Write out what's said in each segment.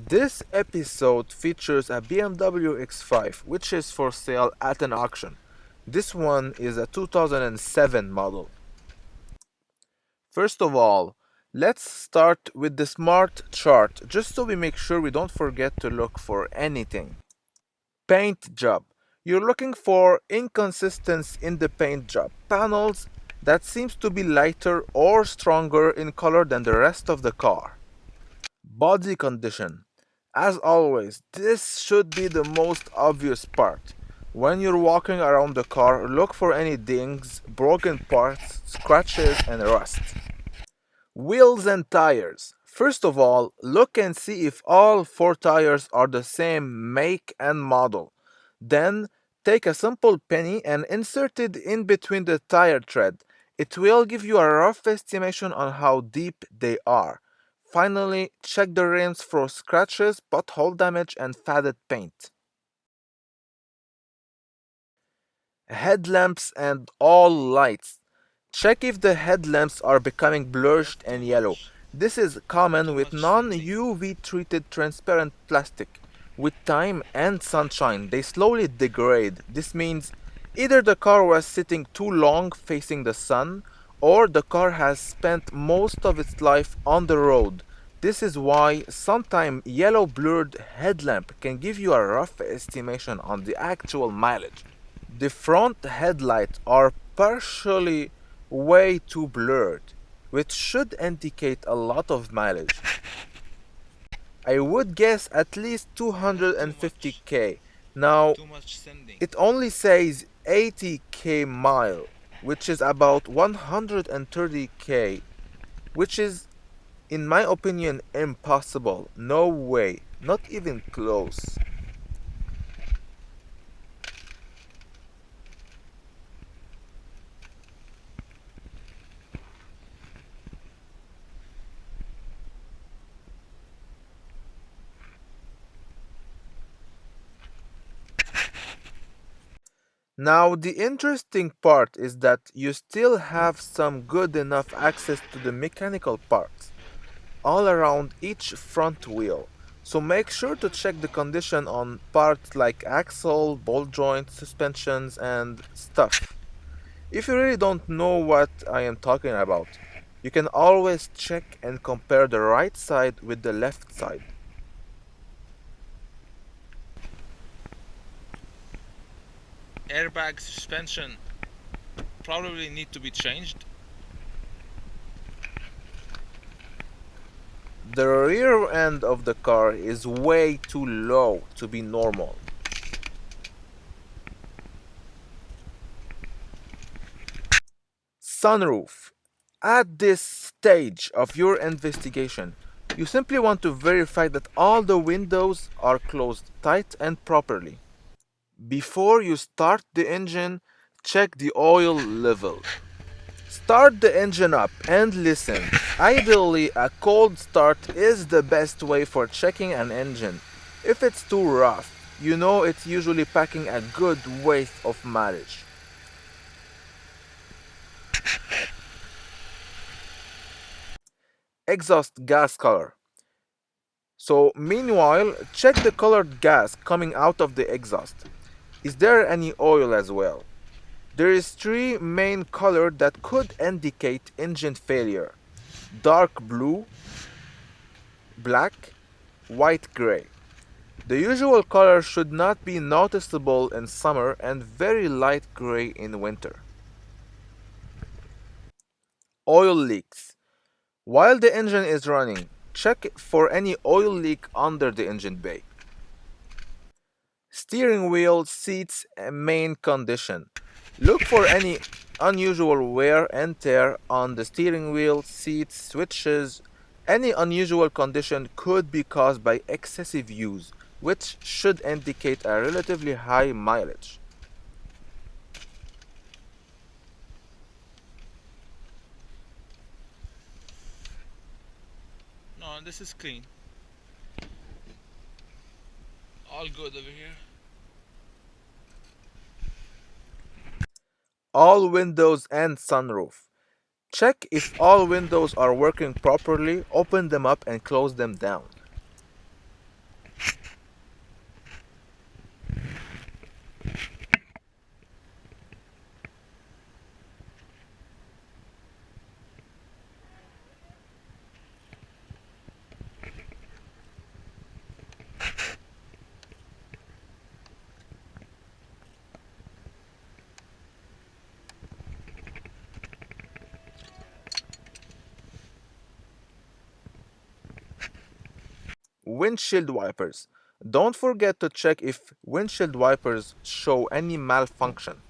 This episode features a BMW X5 which is for sale at an auction. This one is a 2007 model. First of all, let's start with the smart chart just so we make sure we don't forget to look for anything. Paint job. You're looking for inconsistency in the paint job. Panels that seems to be lighter or stronger in color than the rest of the car. Body condition. As always, this should be the most obvious part. When you're walking around the car, look for any dings, broken parts, scratches, and rust. Wheels and tires. First of all, look and see if all four tires are the same make and model. Then, take a simple penny and insert it in between the tire tread. It will give you a rough estimation on how deep they are. Finally, check the rims for scratches, pothole damage, and faded paint. Headlamps and all lights. Check if the headlamps are becoming blurred and yellow. This is common with non-UV treated transparent plastic. With time and sunshine, they slowly degrade. This means either the car was sitting too long facing the sun, or the car has spent most of its life on the road. This is why sometimes yellow blurred headlamp can give you a rough estimation on the actual mileage. The front headlights are partially way too blurred, which should indicate a lot of mileage. I would guess at least 250k. Now, it only says 80k mile, which is about 130k, which is, in my opinion, impossible. No way, not even close. Now, the interesting part is that you still have some good enough access to the mechanical parts all around each front wheel. So make sure to check the condition on parts like axle, ball joint, suspensions, and stuff. If you really don't know what I am talking about, you can always check and compare the right side with the left side. Airbag suspension probably need to be changed. The rear end of the car is way too low to be normal. Sunroof. At this stage of your investigation, you simply want to verify that all the windows are closed tight and properly. Before you start the engine, check the oil level. Start the engine up and listen. Ideally, a cold start is the best way for checking an engine. If it's too rough, you know it's usually packing a good weight of mileage. Exhaust gas color. So, meanwhile, check the colored gas coming out of the exhaust. Is there any oil as well? There is three main colors that could indicate engine failure: dark blue, black, white gray. The usual color should not be noticeable in summer and very light gray in winter. Oil leaks. While the engine is running, check for any oil leak under the engine bay. Steering wheel seats main condition. Look for any unusual wear and tear on the steering wheel, seats, switches. Any unusual condition could be caused by excessive use, which should indicate a relatively high mileage. No, this is clean. All good over here. All windows and sunroof. Check if all windows are working properly, open them up and close them down. windshield wipers. Don't forget to check if windshield wipers show any malfunction.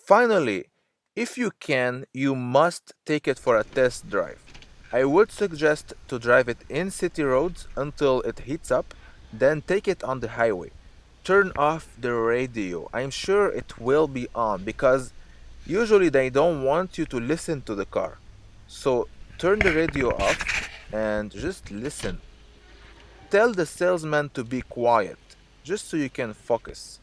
Finally, if you can, you must take it for a test drive. I would suggest to drive it in city roads until it heats up, then take it on the highway. Turn off the radio. I'm sure it will be on because usually they don't want you to listen to the car. So turn the radio off and just listen. Tell the salesman to be quiet, just so you can focus.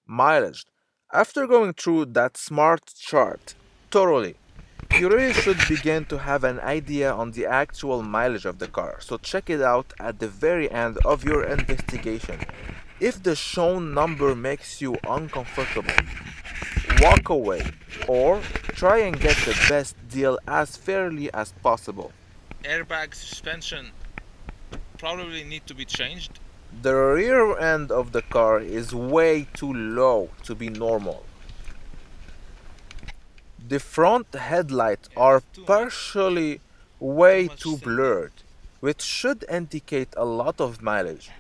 Mileage. After going through that smart chart thoroughly, you really should begin to have an idea on the actual mileage of the car. So check it out at the very end of your investigation. If the shown number makes you uncomfortable, walk away or try and get the best deal as fairly as possible. Airbag, suspension probably need to be changed. The rear end of the car is way too low to be normal. The front headlights are It's too much. partially way much too shading. blurred, which should indicate a lot of mileage.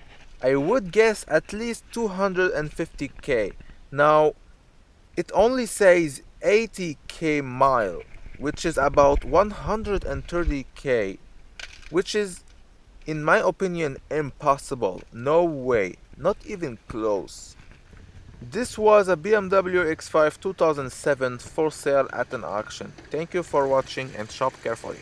I would guess at least 250k. Now, it only says 80k mile, which is about 130k, which is, in my opinion, impossible. No way, not even close. This was a BMW X5 2007 for sale at an auction. Thank you for watching and shop carefully.